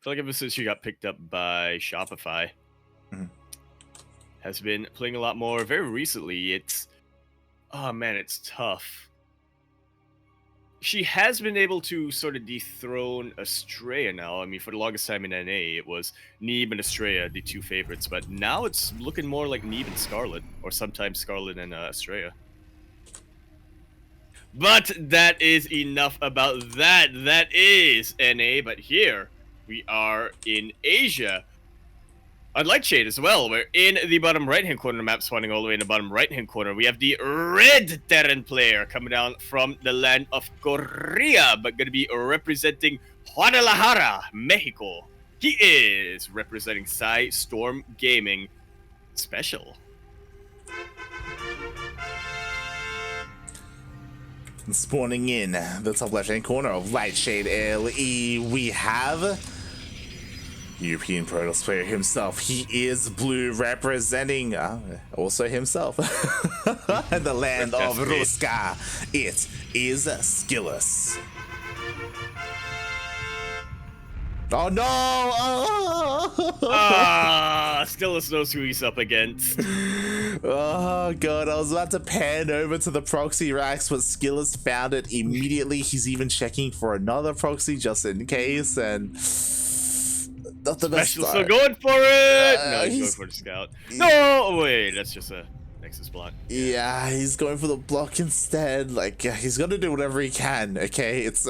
feel like ever since she got picked up by Shopify, Mhm. has been playing a lot more. Very recently, oh man, it's tough. She has been able to sort of dethrone Estrella now. I mean, for the longest time in NA, it was Neeb and Estrella, the two favorites, but now it's looking more like Neeb and Scarlet, or sometimes Scarlet and Estrella. But that is enough about that. That is NA, but here we are in Asia. Unlike Shade as well, we're in the bottom right-hand corner, map spawning all the way in the bottom right-hand corner. We have the red Terran player coming down from the land of Korea, but going to be representing Guadalajara, Mexico. He is representing Psy Storm Gaming SpeCial. Spawning in the top left-hand corner of Lightshade LE, we have European Protoss player himself. He is blue, representing also himself in the land of Ruska. It is Skillous. Oh no! Skillous knows who he's up against. Oh god, I was about to pan over to the proxy racks, but Skillous found it immediately. He's even checking for another proxy just in case, and not the best. Still going for it. No, he's going for the scout. No, wait, that's just a Nexus block. Yeah, he's going for the block instead. Like, he's gonna do whatever he can. Okay, it's.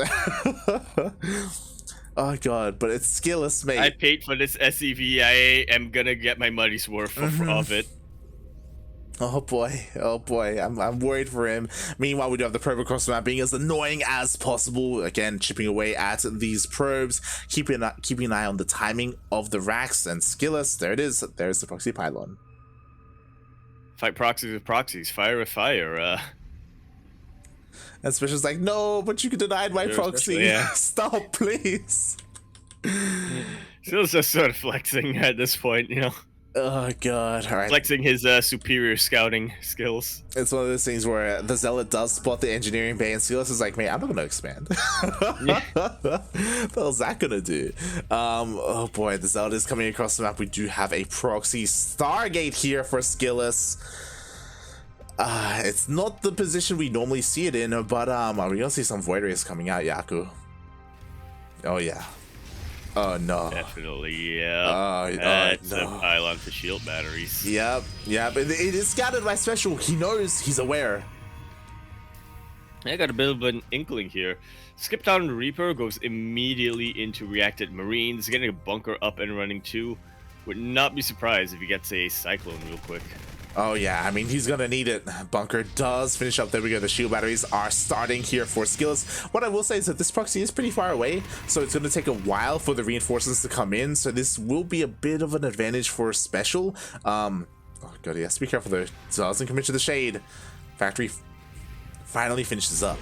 Oh god, but it's Skillous, mate. I paid for this SEV. I am gonna get my money's worth of it. Oh boy, I'm worried for him. Meanwhile, we do have the probe across the map being as annoying as possible. Again, chipping away at these probes, keeping an eye on the timing of the racks. And Skillous, there it is. There's the proxy pylon. Fight proxies with proxies, fire with fire. And SpeCial's like, no, but you denied my proxy. Yeah. Stop, please. Skillous just sort of flexing at this point, you know. Oh god, all right. Flexing his superior scouting skills. It's one of those things where the Zealot does spot the engineering bay, and Skillous is like, "Mate, I'm not gonna expand." Yeah. What the hell's that gonna do? Oh boy, the Zealot is coming across the map. We do have a proxy Stargate here for Skillous. It's not the position we normally see it in, but we're gonna see some Void Rays coming out, Yaku. Oh yeah. Oh no. Definitely, yeah. That's no. a pylon for shield batteries. Yep. It is scouted by SpeCial. He knows, he's aware. I got a bit of an inkling here. Skip down Reaper goes immediately into reacted Marines, getting a bunker up and running too. Would not be surprised if he gets a Cyclone real quick. Oh yeah, I mean, he's gonna need it. Bunker does finish up. There we go. The shield batteries are starting here for Skillous. What I will say is that this proxy is pretty far away, so it's gonna take a while for the reinforcements to come in. So this will be a bit of an advantage for SpeCial. Oh god, yes. Be careful there. So doesn't commit to the shade. Factory finally finishes up.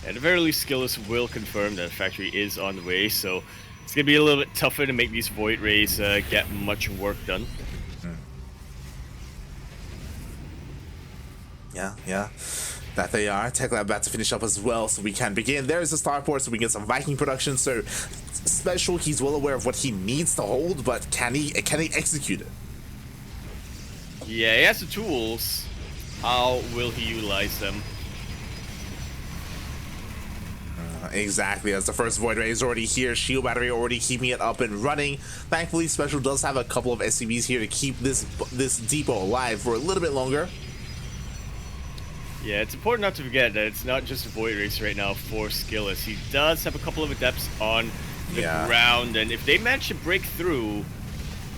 At the very least, Skillous will confirm that factory is on the way, so it's gonna be a little bit tougher to make these Void Rays get much work done. Yeah. That they are. Tech Lab about to finish up as well, so we can begin. There's the starport, so we get some Viking production. So SpeCial, he's well aware of what he needs to hold, but can he execute it? Yeah, he has the tools. How will he utilize them? Exactly, as the first Void Ray is already here, shield battery already keeping it up and running. Thankfully, SpeCial does have a couple of SCVs here to keep this depot alive for a little bit longer. Yeah, it's important not to forget that it's not just a Void Race right now for Skillous. He does have a couple of Adepts on the ground, and if they manage to break through,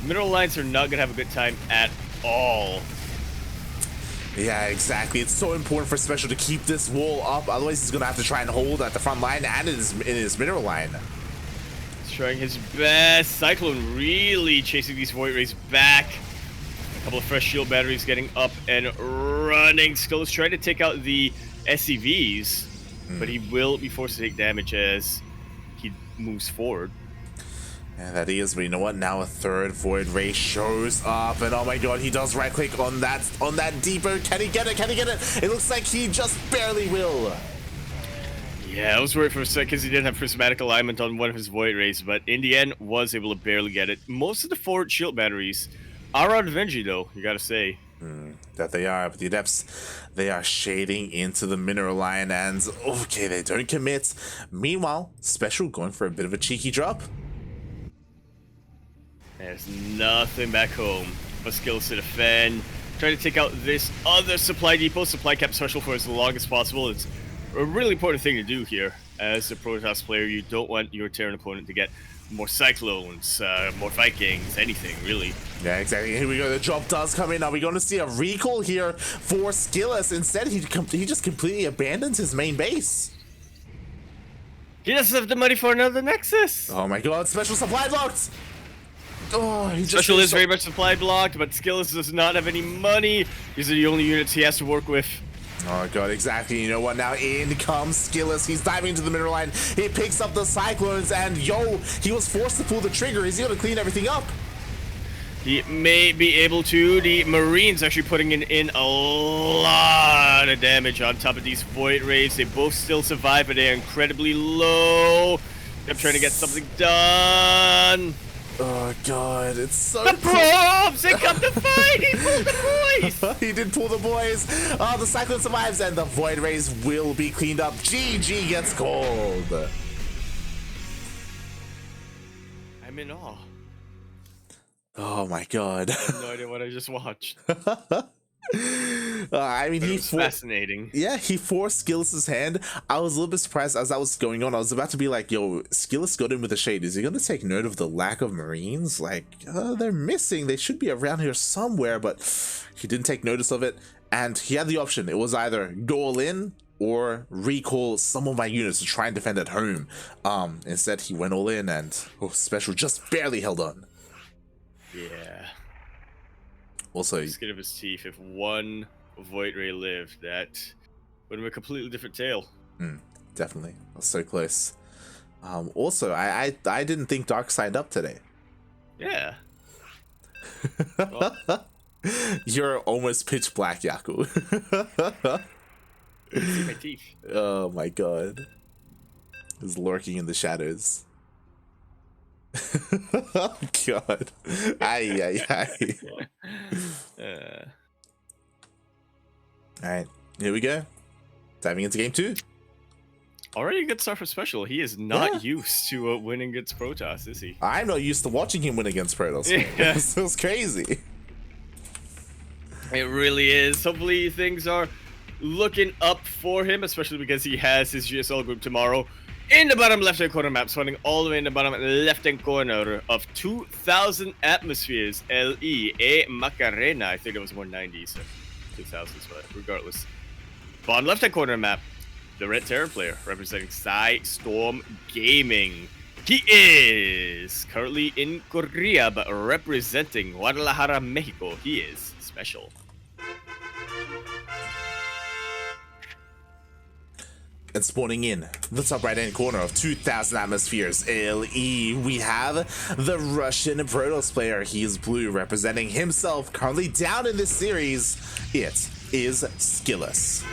Mineral Lines are not going to have a good time at all. Yeah, exactly. It's so important for SpeCial to keep this wall up, otherwise he's going to have to try and hold at the front line and in his mineral line. He's trying his best. Cyclone really chasing these Void Rays back. A couple of fresh shield batteries getting up and running. Skillous trying to take out the SCVs, but he will be forced to take damage as he moves forward. Yeah, that he is, but you know what? Now a third Void Ray shows up, and oh my god, he does right click on that depot. Can he get it? It looks like he just barely will. Yeah, I was worried for a second because he did have prismatic alignment on one of his Void Rays, but in the end, was able to barely get it. Most of the forward shield batteries are out of energy, though, you gotta say. That they are, but the Adepts, they are shading into the Mineral Line, and okay, they don't commit. Meanwhile, SpeCial going for a bit of a cheeky drop. There's nothing back home but Skillous to defend. Trying to take out this other supply depot, supply cap SpeCial for as long as possible. It's a really important thing to do here. As a Protoss player, you don't want your Terran opponent to get more Cyclones, more Vikings, anything, really. Yeah, exactly. Here we go. The drop does come in. Are we going to see a recall here for Skillous? Instead, he just completely abandons his main base. He doesn't have the money for another Nexus. Oh my god, SpeCial supply blocked! Oh, he just SpeCial is very much supply blocked, but Skillous does not have any money. These are the only units he has to work with. Oh god, exactly. You know what? Now in comes Skillous. He's diving into the Mineral Line. He picks up the Cyclones, and yo, he was forced to pull the trigger. Is he going to clean everything up? He may be able to. The Marines actually putting in a lot of damage on top of these Void Rays. They both still survive, but they're incredibly low. I'm trying to get something done. Oh god, it's so The probes! They come to fight! He pulled the boys! He did pull the boys. Oh, the Cyclone survives, and the Void Rays will be cleaned up. GG gets called. I'm in awe. Oh my god. I have no idea what I just watched. I mean, It was fascinating. Yeah, he forced Skillous' hand. I was a little bit surprised as that was going on. I was about to be like, yo, Skillous got in with a shade. Is he going to take note of the lack of Marines? Like, they're missing. They should be around here somewhere, but he didn't take notice of it. And he had the option. It was either go all in or recall some of my units to try and defend at home. Instead, he went all in, and SpeCial just barely held on. Yeah. Also, Skin of his teeth. If one Void Ray lived, that would have been a completely different tale. Definitely. That's so close. Also, I didn't think Dark signed up today. Yeah. Well, You're almost pitch black, Yaku. see my teeth. Oh my god. He's lurking in the shadows. Oh god. Ay, ay, ay. Alright, here we go. Diving into game 2. Already a good start for SpeCial. He is not used to winning against Protoss, is he? I'm not used to watching him win against Protoss. Yeah. It was crazy. It really is. Hopefully things are looking up for him, especially because he has his GSL group tomorrow in the bottom left-hand corner map, spawning all the way in the bottom left-hand corner of 2,000 atmospheres. L.E. Macarena. I think it was 190, so 2,000s, but regardless. Bottom left-hand corner map, the Red Terror player representing Storm Gaming. He is currently in Korea, but representing Guadalajara, Mexico. He is SpeCial. And spawning in the top right hand corner of 2,000 atmospheres, LE, we have the Russian Protoss player. He is blue, representing himself, currently down in this series. It is Skillous.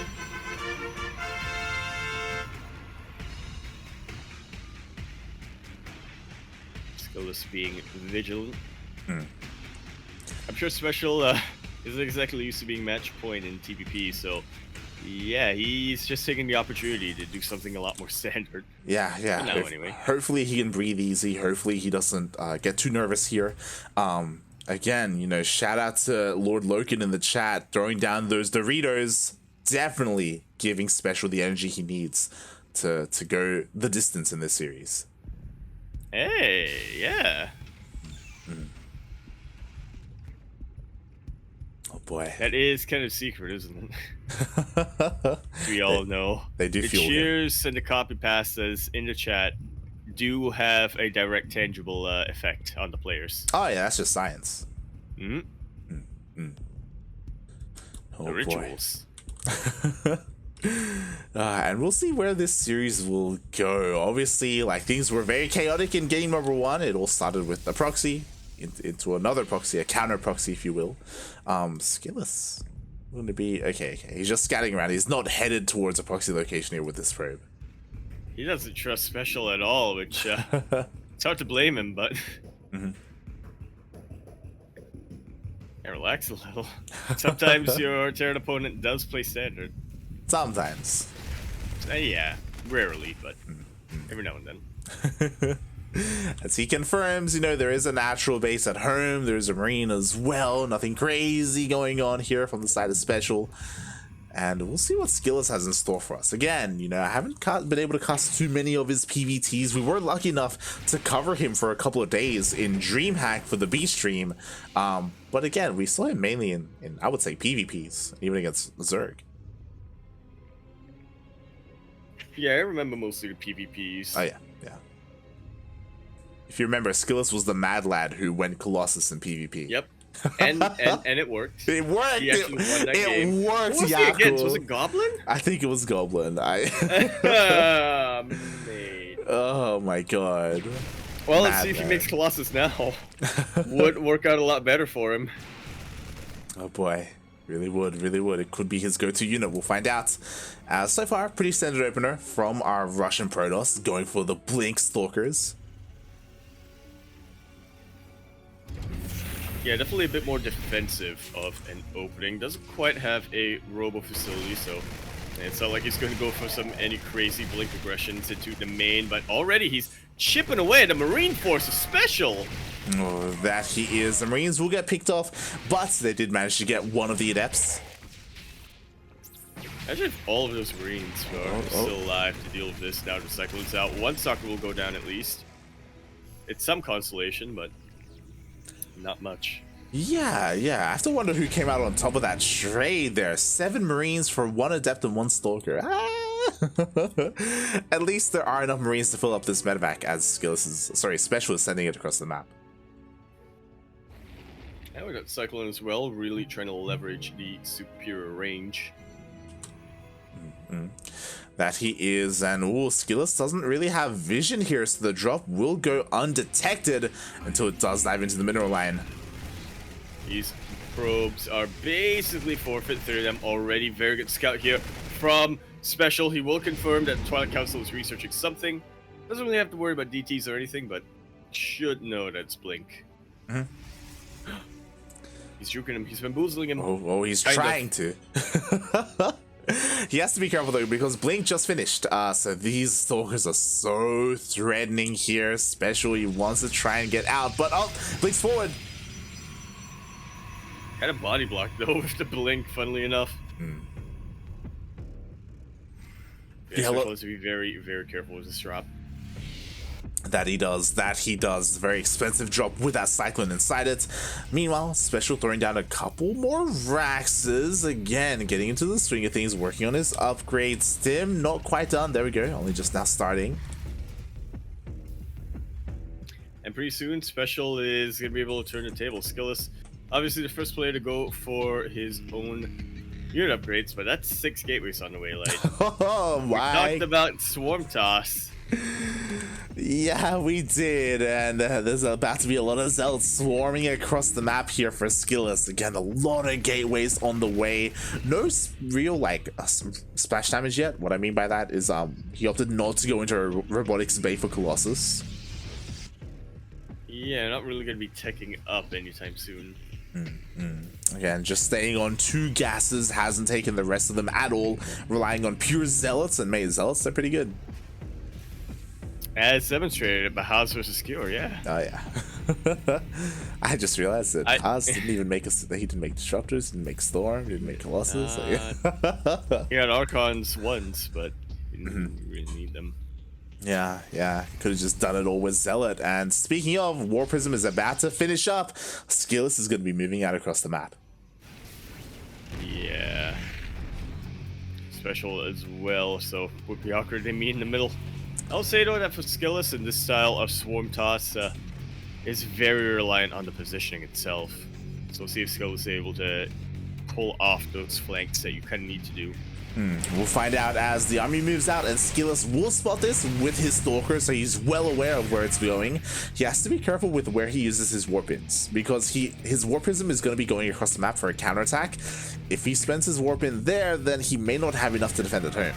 Skillous being vigilant. I'm sure SpeCial isn't exactly used to being match point in TPP, so yeah, he's just taking the opportunity to do something a lot more standard. Yeah. Anyway. Hopefully he can breathe easy. Hopefully he doesn't get too nervous here. Again, you know, shout out to Lord Loken in the chat, throwing down those Doritos, definitely giving SpeCial the energy he needs to go the distance in this series. Hey, yeah. Oh boy. That is kind of secret, isn't it? We all know. They do the fuel him. cheers and the copy pastas in the chat do have a direct, tangible effect on the players. Oh yeah, that's just science. Oh, the rituals. And we'll see where this series will go. Obviously, like, things were very chaotic in game number 1. It all started with a proxy into another proxy, a counter proxy, if you will. Skillous going to be okay. He's just scouting around. He's not headed towards a proxy location here with this probe. He doesn't trust SpeCial at all, which it's hard to blame him, but Mhm. yeah, relax a little. Sometimes your Terran opponent does play standard. Sometimes. Yeah, rarely, but every now and then. As he confirms, you know, there is a natural base at home, there's a marine as well, nothing crazy going on here from the side of SpeCial. And we'll see what Skillous has in store for us. Again, you know, I haven't been able to cast too many of his PvTs. We were lucky enough to cover him for a couple of days in DreamHack for the B stream. But again, we saw him mainly in I would say, PvPs, even against Zerg. Yeah, I remember mostly the PvPs. Oh, yeah, yeah. If you remember, Skillous was the mad lad who went Colossus in PvP. Yep. And it worked. It worked. He actually won that game. It worked. Who was he against? Was it Goblin? I think it was Goblin. Mate. Oh my god. Well, let's see if he makes Colossus now. Would work out a lot better for him. Oh boy. Really would, really would. It could be his go-to unit. We'll find out. So far, pretty standard opener from our Russian Protoss, going for the Blink Stalkers. Yeah, definitely a bit more defensive of an opening. Doesn't quite have a robo facility, so it's not like he's going to go for any crazy blink aggressions into the main, but already he's chipping away at the Marine Force of SpeCial. Oh, that he is. The Marines will get picked off, but they did manage to get one of the Adepts. Imagine if all of those Marines are still alive to deal with this. Now the Cyclone's out. One soccer will go down at least. It's some consolation, but not much. Yeah, I have to wonder who came out on top of that trade there. 7 Marines for 1 Adept and 1 Stalker. At least there are enough Marines to fill up this medevac as SpeCial is sending it across the map. And we got Cyclone as well, really trying to leverage the superior range. That he is, and Skillous doesn't really have vision here, so the drop will go undetected until it does dive into the mineral line. These probes are basically forfeit, 3 of them already. Very good scout here from SpeCial. He will confirm that Twilight Council is researching something. Doesn't really have to worry about DTs or anything, but should know that it's Blink. He's juking him, he's bamboozling him. Oh, he's trying to. He has to be careful though, because Blink just finished. So these Stalkers are so threatening here. SpeCial, he wants to try and get out, but Blink's forward. Kind of body block though with the Blink, funnily enough. Yeah, SpeCial has to be very, very careful with this drop. That he does. Very expensive drop with that Cyclone inside it. Meanwhile, SpeCial throwing down a couple more Raxes. Again, getting into the swing of things, working on his upgrade. Stim, not quite done. There we go. Only just now starting. And pretty soon, SpeCial is going to be able to turn the table. Skillous, obviously the first player to go for his own unit upgrades, but that's 6 gateways on the way, like. Oh, we talked about Swarm Toss. Yeah, we did, and there's about to be a lot of Zealots swarming across the map here for Skillous. Again, a lot of gateways on the way. No real, like, splash damage yet. What I mean by that is he opted not to go into a Robotics Bay for Colossus. Yeah, not really going to be teching up anytime soon. Again, just staying on 2 gases, hasn't taken the rest of them at all, relying on pure Zealots, and made Zealots, they're pretty good. As demonstrated by Haas versus Skewer, yeah. Oh yeah. I just realized that Haas didn't even make he didn't make Disruptors, didn't make Storm, didn't make Colossus. He had Archons once, but he didn't really need them. Yeah, could have just done it all with Zealot. And speaking of, War Prism is about to finish up. Skillous is going to be moving out across the map. Yeah. SpeCial as well, so would be awkward to meet in the middle. I'll say though that for Skillous and this style of Swarm Toss is very reliant on the positioning itself. So we'll see if Skillous is able to pull off those flanks that you kind of need to do. We'll find out as the army moves out, and Skillous will spot this with his Stalker, so he's well aware of where it's going. He has to be careful with where he uses his Warpins, because his War Prism is going to be going across the map for a counterattack. If he spends his Warpin there, then he may not have enough to defend at home.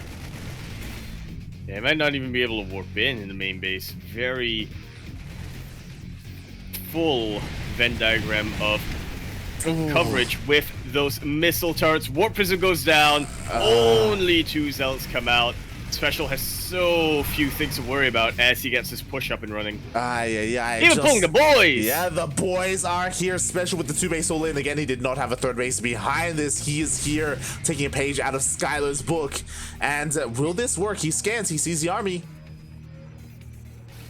Yeah, he might not even be able to warp in the main base. Very full Venn diagram of coverage with those missile turrets. Warp Prism goes down. Only 2 Zealots come out. SpeCial has so few things to worry about as he gets his push up and running. Yeah. Even pulling the boys! Yeah, the boys are here. SpeCial with the 2 base all in. Again, he did not have a 3rd base behind this. He is here taking a page out of Skylar's book. And will this work? He scans. He sees the army.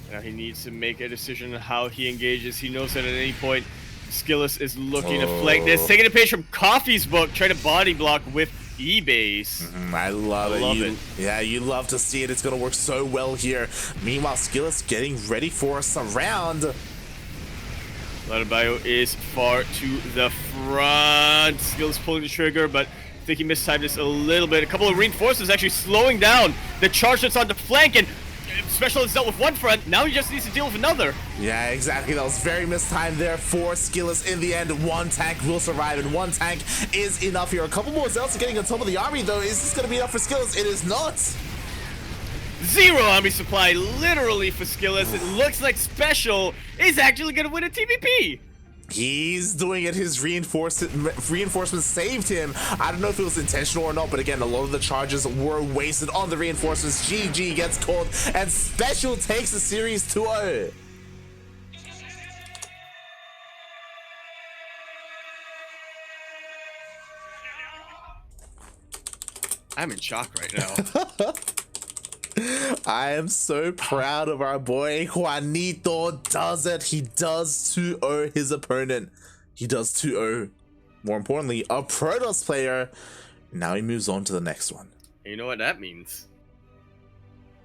Now he needs to make a decision on how he engages. He knows that at any point, Skillous is looking to flank this. Taking a page from Coffee's book, trying to body block with E-base. I love it. Yeah, you love to see it. It's going to work so well here. Meanwhile, Skillous getting ready for a surround. Bio is far to the front. Skillous pulling the trigger, but I think he mistimed this a little bit. A couple of reinforcements actually slowing down the charge that's on the flank, and SpeCial has dealt with one front. Now he just needs to deal with another. Yeah, exactly. That was very mistimed there for Skillous. In the end, 1 tank will survive, and 1 tank is enough here. A couple more Zealots getting on top of the army, though. Is this going to be enough for Skillous? It is not. 0 army supply, literally, for Skillous. It looks like SpeCial is actually going to win a TVP. He's doing it. His reinforcements saved him. I don't know if it was intentional or not, but again, a lot of the charges were wasted on the reinforcements. GG gets called, and SpeCial takes the series 2-0. I'm in shock right now. I am so proud of our boy. Juanito does it. He does 2-0 his opponent. He does 2-0. More importantly, a Protoss player. Now he moves on to the next one. You know what that means?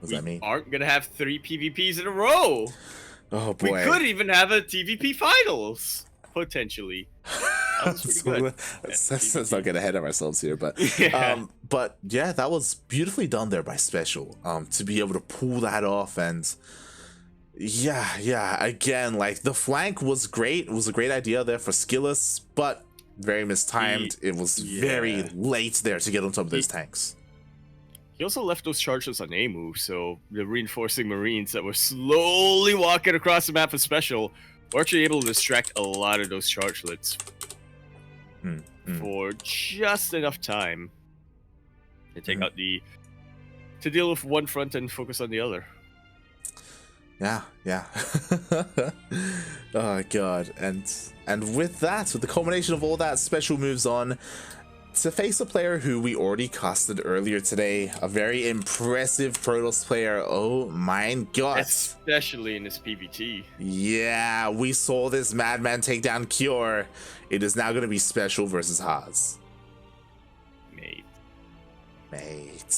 What does that mean? Aren't going to have 3 PvPs in a row. Oh boy. We could even have a TVP finals. Potentially. Let's not get ahead of ourselves here, but yeah, that was beautifully done there by SpeCial, to be able to pull that off. And yeah, again, like, the flank was great. It was a great idea there for Skillous, but very mistimed. It was very late there to get on top of those tanks. He also left those charges on A move, so the reinforcing Marines that were slowly walking across the map of SpeCial were actually able to distract a lot of those chargelets for just enough time to take out to deal with one front and focus on the other. Yeah. Oh god. And with that, with the culmination of all that, SpeCial moves on to face a player who we already casted earlier today. A very impressive Protoss player. Oh my god. Especially in this PvT. Yeah, we saw this madman take down Cure. It is now going to be SpeCial versus Haas. Mate.